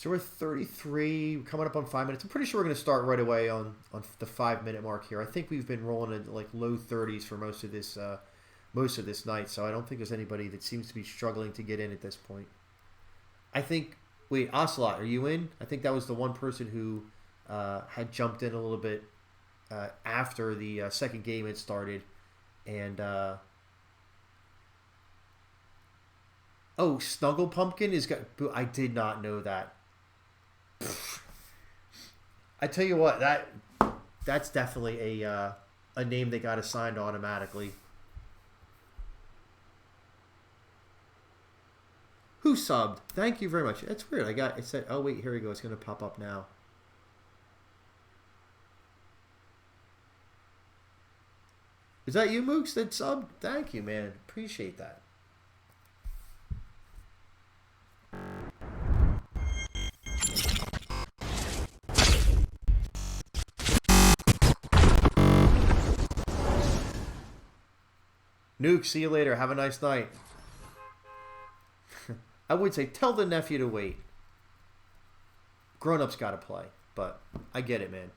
So we're 33, coming up on 5 minutes. I'm pretty sure we're going to start right away on the 5 minute mark here. I think we've been rolling at like low 30s for most of this night. So I don't think there's anybody that seems to be struggling to get in at this point. I think. Wait, Ocelot, are you in? I think that was the one person who had jumped in a little bit after the second game had started, and oh, Snuggle Pumpkin is got. I did not know that. I tell you what, that's definitely a name that got assigned automatically. Who subbed? Thank you very much. That's weird. It said, oh wait, here we go. It's gonna pop up now. Is that you, Mooks, that subbed? Thank you, man. Appreciate that. Nuke, see you later. Have a nice night. I would say tell the nephew to wait. Grown-ups gotta play, but I get it, man.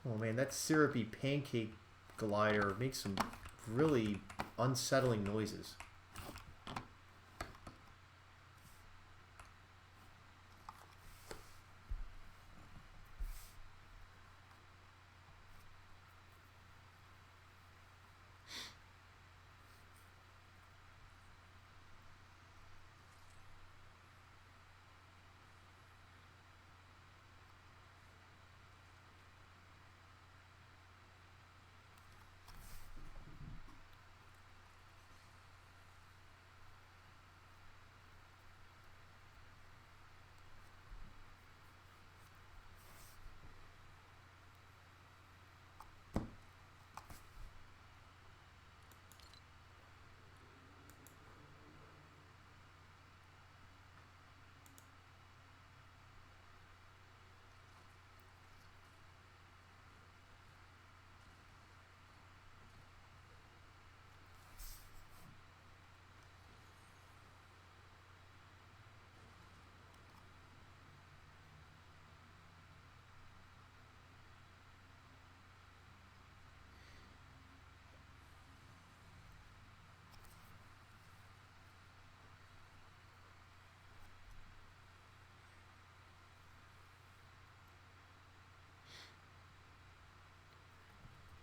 Oh man, that syrupy pancake glider makes some really unsettling noises.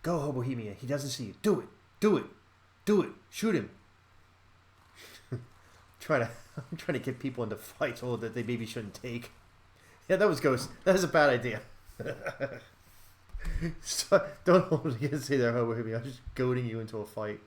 Go, Hobohemia. He doesn't see you. Do it. Do it. Do it. Shoot him. I'm trying to get people into fights that they maybe shouldn't take. Yeah, that was Ghost. That was a bad idea. So, don't hold it against me there, Hobohemia. I'm just goading you into a fight.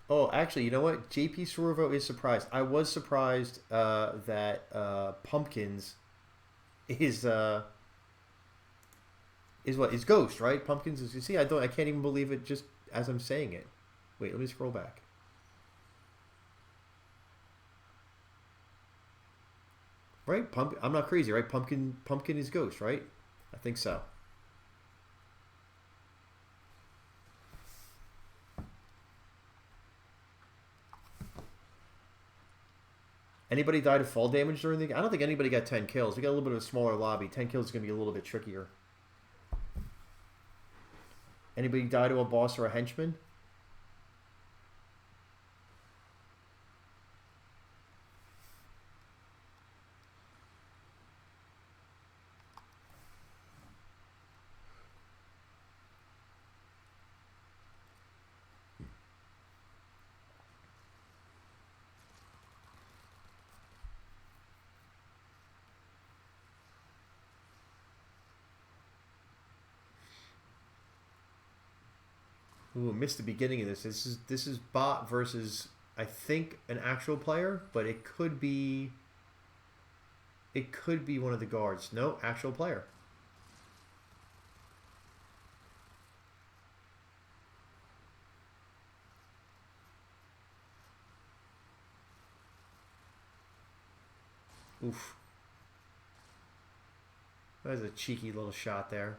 Oh, actually, you know what? jpswervo is surprised. I was surprised that Pumpkins is what is Ghost, right? Pumpkins is. You see, I can't even believe it just as I'm saying it. Wait, let me scroll back. Right? I'm not crazy, right? Pumpkin is Ghost, right? I think so. Anybody died of fall damage during the game? I don't think anybody got 10 kills. We got a little bit of a smaller lobby. 10 kills is going to be a little bit trickier. Anybody die to a boss or a henchman? Ooh, missed the beginning of this. This is bot versus I think an actual player, but it could be one of the guards. No, actual player. Oof. That was a cheeky little shot there.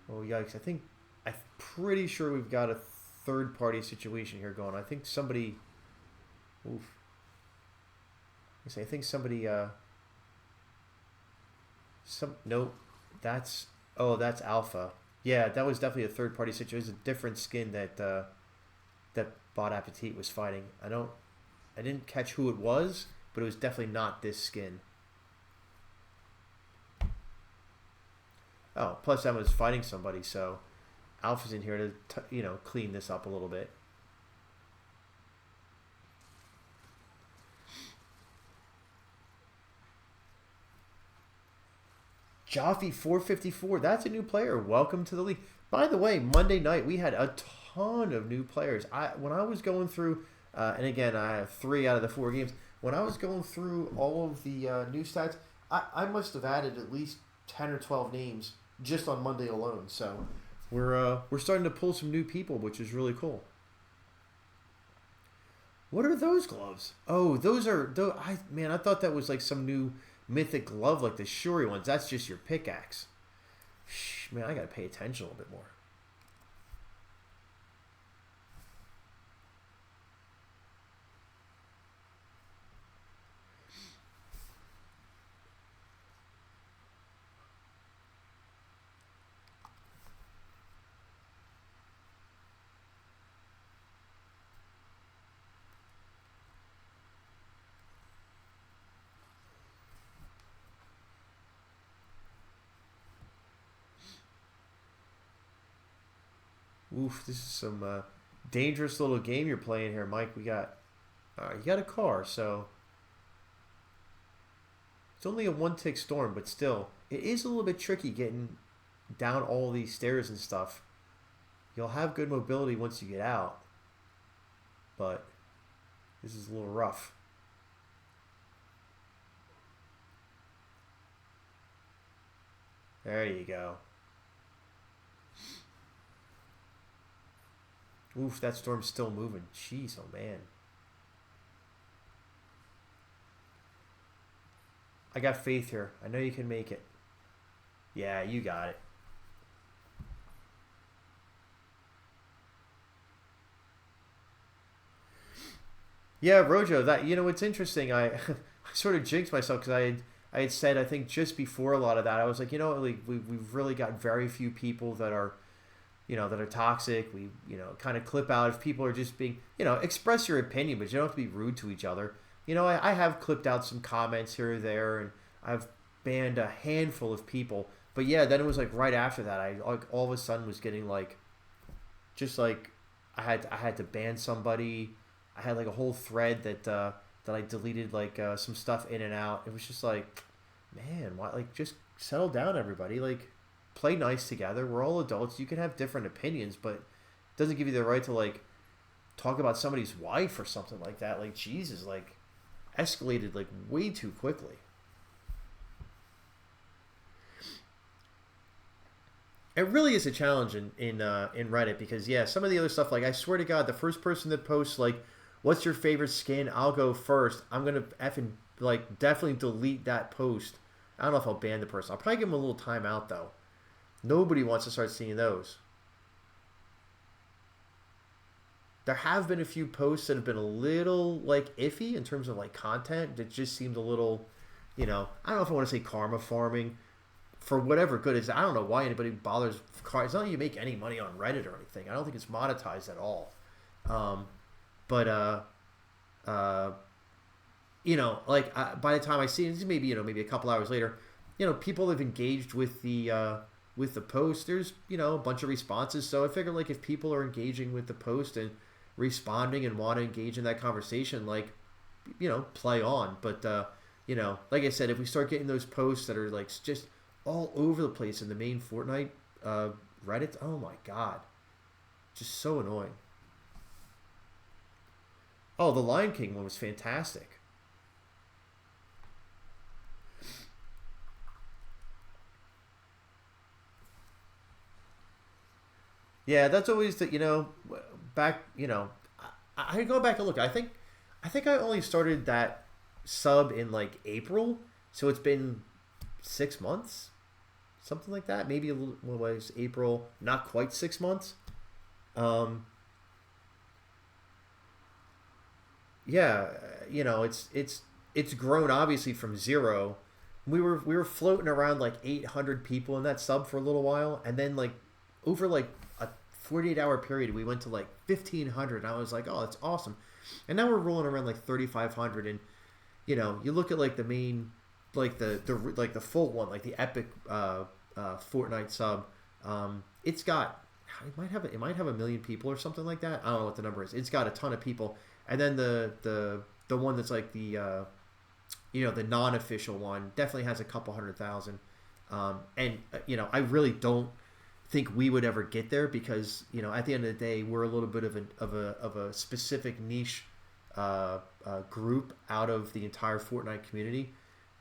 Oh, yikes. I'm pretty sure we've got a third-party situation here going. I think somebody... Oof. I think somebody... Nope. That's Alpha. Yeah, that was definitely a third-party situation. It was a different skin that Bot Appetit was fighting. I didn't catch who it was, but it was definitely not this skin. Oh, plus I was fighting somebody, so Alpha's in here to clean this up a little bit. Jaffe 454, that's a new player. Welcome to the league. By the way, Monday night we had a ton of new players. When I was going through, and again I have 3 out of the 4 games. When I was going through all of the new stats, I must have added at least 10 or 12 names just on Monday alone. So we're starting to pull some new people, which is really cool. What are those gloves? Oh, those are I thought that was like some new mythic glove, like the Shuri ones. That's just your pickaxe. Man, I gotta pay attention a little bit more. Oof, this is some dangerous little game you're playing here, Mike. You got a car, so it's only a 1-tick storm, but still, it is a little bit tricky getting down all these stairs and stuff. You'll have good mobility once you get out, but this is a little rough. There you go. Oof, that storm's still moving. Jeez, oh man. I got faith here. I know you can make it. Yeah, you got it. Yeah, Rojo, it's interesting. I sort of jinxed myself because I had said, I think just before a lot of that, I was like, like we've really got very few people that are that are toxic. We, kind of clip out if people are just being, express your opinion, but you don't have to be rude to each other. I have clipped out some comments here or there, and I've banned a handful of people. But yeah, then it was like right after that, I like all of a sudden was getting like, just like, I had to ban somebody. I had like a whole thread that I deleted like some stuff in and out. It was just like, man, why, like, just settle down, everybody. Like, play nice together. We're all adults. You can have different opinions, but it doesn't give you the right to like talk about somebody's wife or something like that. Like, Jesus, like, escalated like way too quickly. It really is a challenge in Reddit because yeah, some of the other stuff, like, I swear to God, the first person that posts like, "What's your favorite skin?" I'll go first. I'm gonna effing like definitely delete that post. I don't know if I'll ban the person. I'll probably give them a little timeout though. Nobody wants to start seeing those. There have been a few posts that have been a little like iffy in terms of like content that just seemed a little, I don't know if I want to say karma farming for whatever good is. I don't know why anybody bothers. It's not like you make any money on Reddit or anything. I don't think it's monetized at all. But by the time I see it, maybe maybe a couple hours later, people have engaged with the post. There's a bunch of responses. So I figure like if people are engaging with the post and responding and want to engage in that conversation, like play on. But like I said, if we start getting those posts that are like just all over the place in the main Fortnite Reddit, oh my god, just so annoying. Oh, the Lion King one was fantastic. Yeah, that's always the back. I go back and look. I think I only started that sub in like April, so it's been 6 months, something like that. Maybe a little. What was April? Not quite 6 months. Um, yeah, it's grown obviously from zero. We were floating around like 800 people in that sub for a little while, and then like over like a 48-hour period, we went to like 1,500. And I was like, oh, that's awesome. And now we're rolling around like 3,500. And you look at like the main, like the full one, like the epic Fortnite sub. It's got it might have 1 million people or something like that. I don't know what the number is. It's got a ton of people. And then the one that's like the non-official one definitely has a couple 100,000. And I really don't think we would ever get there because at the end of the day we're a little bit of a specific niche group out of the entire Fortnite community.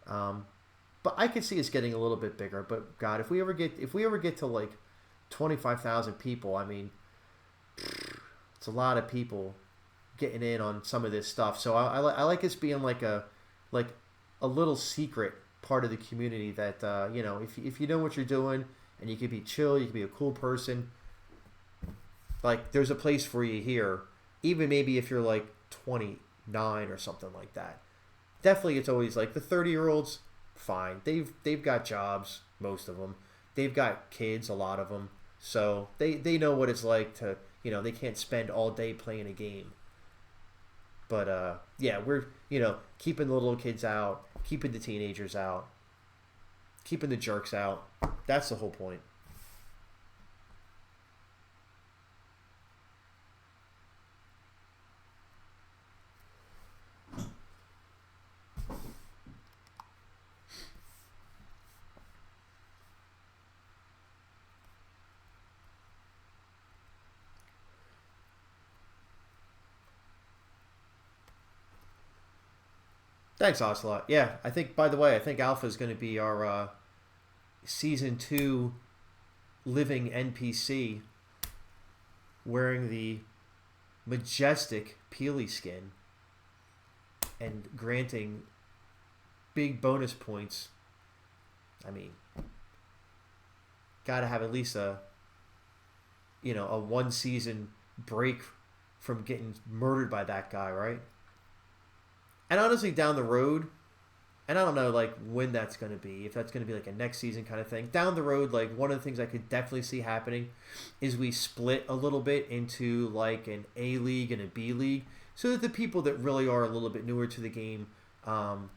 But I could see us getting a little bit bigger. But God, if we ever get to like 25,000 people, I mean, it's a lot of people getting in on some of this stuff. So I like us being like a little secret part of the community that if you know what you're doing and you can be chill, you can be a cool person, like there's a place for you here. Even maybe if you're like 29 or something like that. Definitely, it's always like the 30-year-olds. Fine, they've got jobs, most of them. They've got kids, a lot of them. So they know what it's like to they can't spend all day playing a game. But yeah, we're keeping the little kids out, keeping the teenagers out, keeping the jerks out. That's the whole point. Thanks, Ocelot. Yeah, by the way, I think Alpha is going to be our season 2 living NPC wearing the majestic Peely skin and granting big bonus points. I mean, got to have at least a 1 season break from getting murdered by that guy, right? And honestly, down the road, and I don't know like when that's going to be, if that's going to be like a next season kind of thing. Down the road, like one of the things I could definitely see happening is we split a little bit into like an A league and a B league, so that the people that really are a little bit newer to the game, are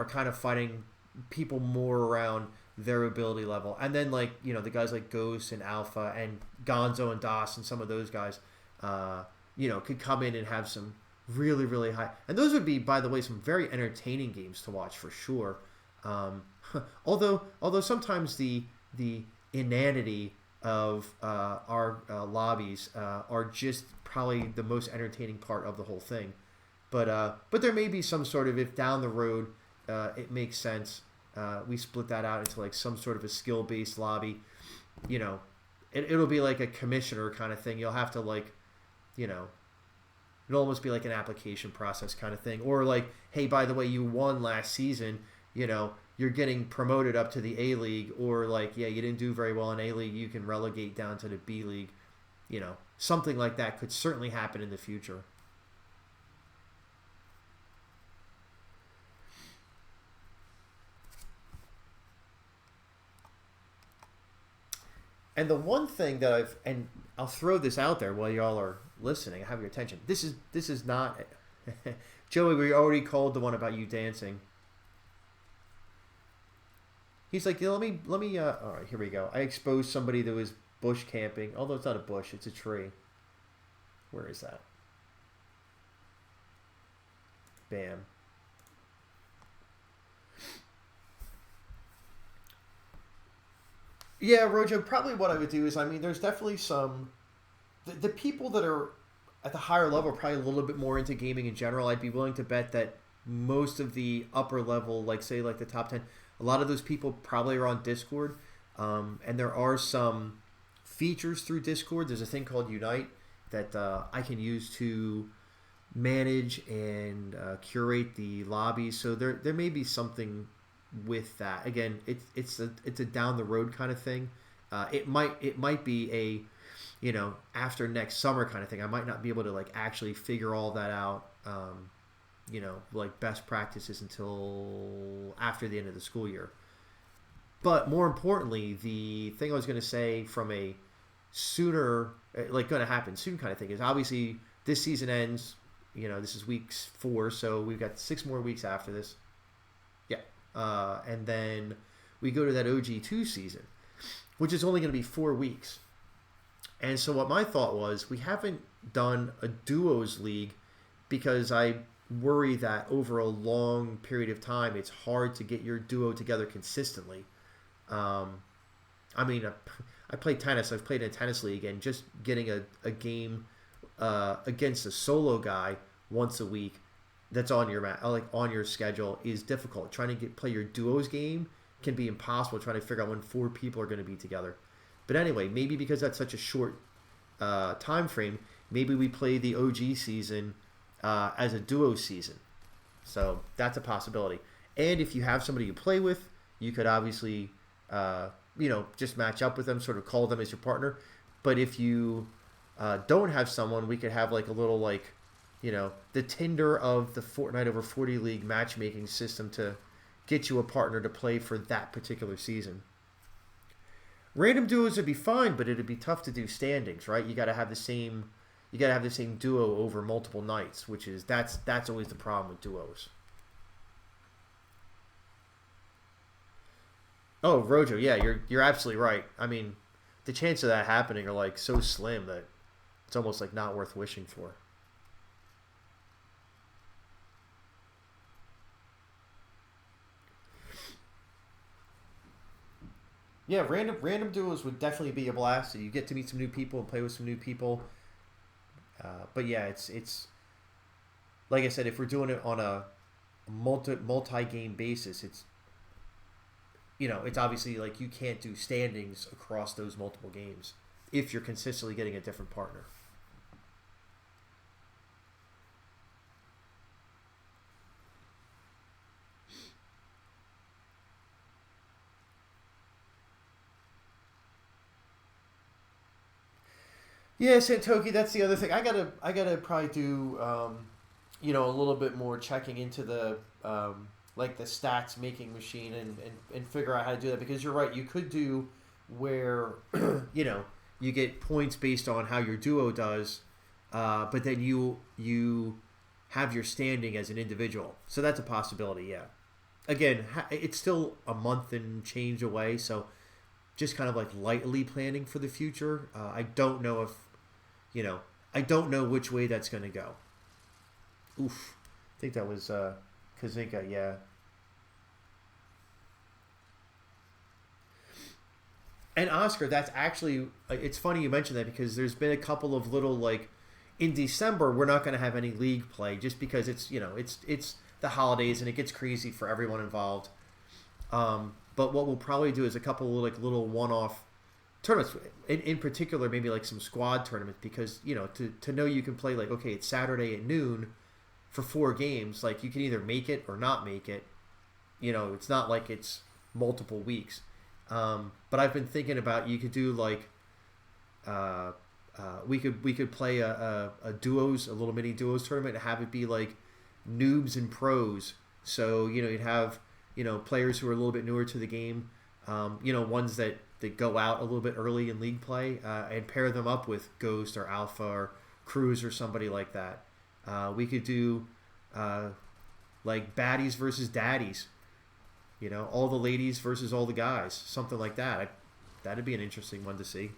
kind of fighting people more around their ability level. And then like, the guys like Ghost and Alpha and Gonzo and Das and some of those guys, could come in and have some really, really high. And those would be, by the way, some very entertaining games to watch for sure. Although sometimes the inanity of our lobbies are just probably the most entertaining part of the whole thing. But there may be some sort of, if down the road it makes sense, we split that out into like some sort of a skill-based lobby. It'll be like a commissioner kind of thing. You'll have to like, it'll almost be like an application process kind of thing. Or like, hey, by the way, you won last season, you're getting promoted up to the A League, or like, yeah, you didn't do very well in A League, you can relegate down to the B League. Something like that could certainly happen in the future. And the one thing that and I'll throw this out there while y'all are listening, have your attention. This is not Joey. We already called the one about you dancing. He's like, yeah, let me. All right, here we go. I exposed somebody that was bush camping, although it's not a bush, it's a tree. Where is that? Bam. Yeah, Rojo, probably what I would do is, I mean, there's definitely some... The people that are at the higher level are probably a little bit more into gaming in general. I'd be willing to bet that most of the upper level, like, say, like the top 10, a lot of those people probably are on Discord. And there are some features through Discord. There's a thing called Unite that I can use to manage and curate the lobbies. So there may be something with that. Again, it's a down the road kind of thing. It might be a after next summer kind of thing. I might not be able to like actually figure all that out. Like best practices until after the end of the school year. But more importantly, the thing I was going to say from a sooner, like going to happen soon kind of thing is obviously this season ends. This is week 4, so we've got 6 more weeks after this. Yeah. And then we go to that OG2 season, which is only going to be 4 weeks. And so what my thought was, we haven't done a duos league because I worry that over a long period of time, it's hard to get your duo together consistently. I mean, I play tennis. I've played in a tennis league, and just getting a game against a solo guy once a week that's on your on your schedule is difficult. Trying to play your duos game can be impossible. Trying to figure out when 4 people are going to be together. But anyway, maybe because that's such a short time frame, maybe we play the OG season as a duo season. So that's a possibility. And if you have somebody you play with, you could obviously just match up with them, sort of call them as your partner. But if you don't have someone, we could have like a little the Tinder of the Fortnite over 40 league matchmaking system to get you a partner to play for that particular season. Random duos would be fine, but it'd be tough to do standings, right? You got to have the same duo over multiple nights, that's always the problem with duos. Oh, Rojo, yeah, you're absolutely right. I mean, the chance of that happening are like so slim that it's almost like not worth wishing for. Yeah, random duos would definitely be a blast. So you get to meet some new people and play with some new people. But yeah, it's like I said, if we're doing it on a multi game basis, it's obviously like you can't do standings across those multiple games if you're consistently getting a different partner. Yeah, Santoki, that's the other thing. I gotta probably do a little bit more checking into the like the stats making machine and figure out how to do that, because you're right, you could do where you get points based on how your duo does, but then you have your standing as an individual. So that's a possibility, yeah. Again, it's still a month and change away, so just kind of like lightly planning for the future. I don't know if I don't know which way that's going to go. Oof. I think that was Kazinka, yeah. And Oscar, that's actually, it's funny you mentioned that, because there's been a couple of little, like, in December, we're not going to have any league play just because it's, it's the holidays and it gets crazy for everyone involved. But what we'll probably do is a couple of, like, little one-off tournaments, in particular maybe like some squad tournaments, because to know you can play, like, okay, it's Saturday at noon for 4 games, like you can either make it or not make it, it's not like it's multiple weeks. But I've been thinking about you could do like we could play a duos, a little mini duos tournament, and have it be like noobs and pros. So you'd have players who are a little bit newer to the game, ones that go out a little bit early in league play, and pair them up with Ghost or Alpha or Cruz or somebody like that. We could do like baddies versus daddies. All the ladies versus all the guys, something like that. That'd be an interesting one to see.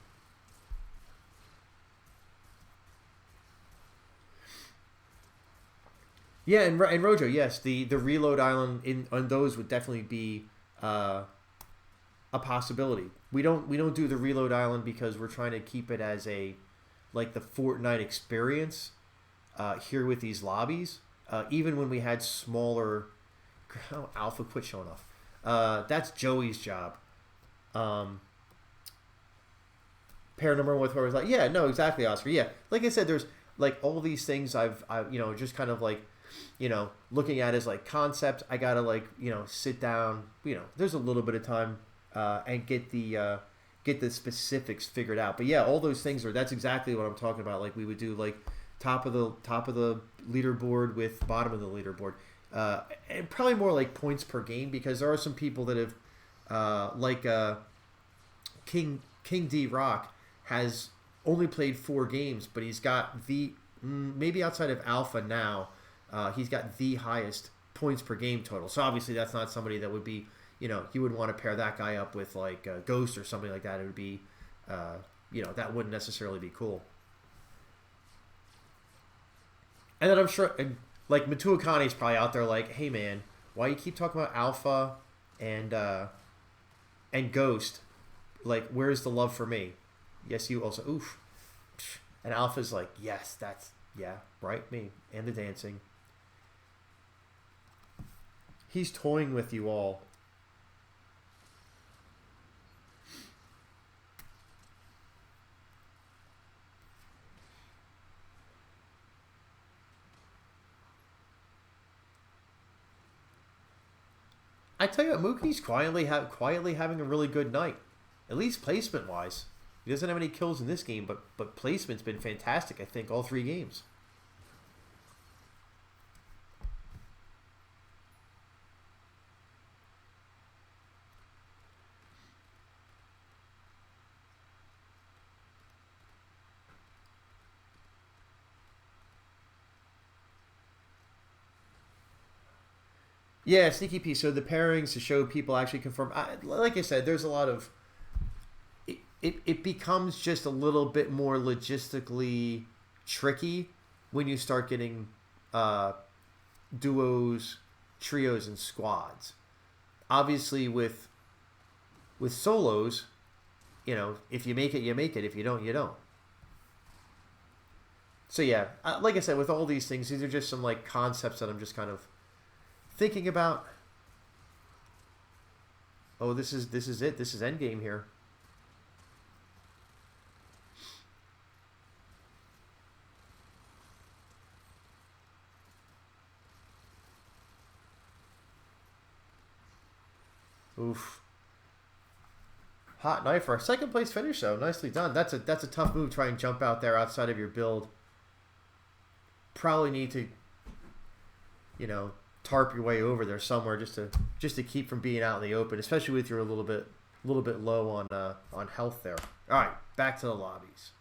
Yeah, and Rojo, yes, the reload island on those would definitely be a possibility. We don't do the reload island because we're trying to keep it as a like the Fortnite experience here with these lobbies. Even when we had smaller, Alpha, quit showing off. That's Joey's job. Pair number one with where I was like, yeah, no, exactly, Oscar. Yeah, like I said, there's like all these things I've just kind of like looking at as like concept. I gotta like sit down. There's a little bit of time and get the specifics figured out. But yeah, all those things that's exactly what I'm talking about. Like we would do like top of the leaderboard with bottom of the leaderboard, and probably more like points per game, because there are some people that have like King D Rock has only played 4 games, but he's got the maybe outside of Alpha now. He's got the highest points per game total. So obviously that's not somebody that would be, you would want to pair that guy up with like Ghost or something like that. It would be, that wouldn't necessarily be cool. And then I'm sure, like Matuakani's probably out there like, hey man, why you keep talking about Alpha and Ghost? Like, where's the love for me? Yes, you also, oof. And Alpha's like, yes, yeah, right, me, and the dancing. He's toying with you all. I tell you what, Mookie's quietly having a really good night, at least placement wise. He doesn't have any kills in this game, but placement's been fantastic. I think all 3 games. Yeah, sneaky piece. So the pairings to show people actually confirm. Like I said, there's a lot of. It becomes just a little bit more logistically tricky when you start getting duos, trios, and squads. Obviously, with solos, if you make it, you make it. If you don't, you don't. So yeah, like I said, with all these things, these are just some like concepts that I'm just kind of thinking about. Oh, this is it. This is endgame here. Oof. Hot night for a second place finish though. Nicely done. That's a tough move. Try and jump out there outside of your build. Probably need to, tarp your way over there somewhere just to keep from being out in the open, especially with you're a little bit low on health there. All right, back to the lobbies.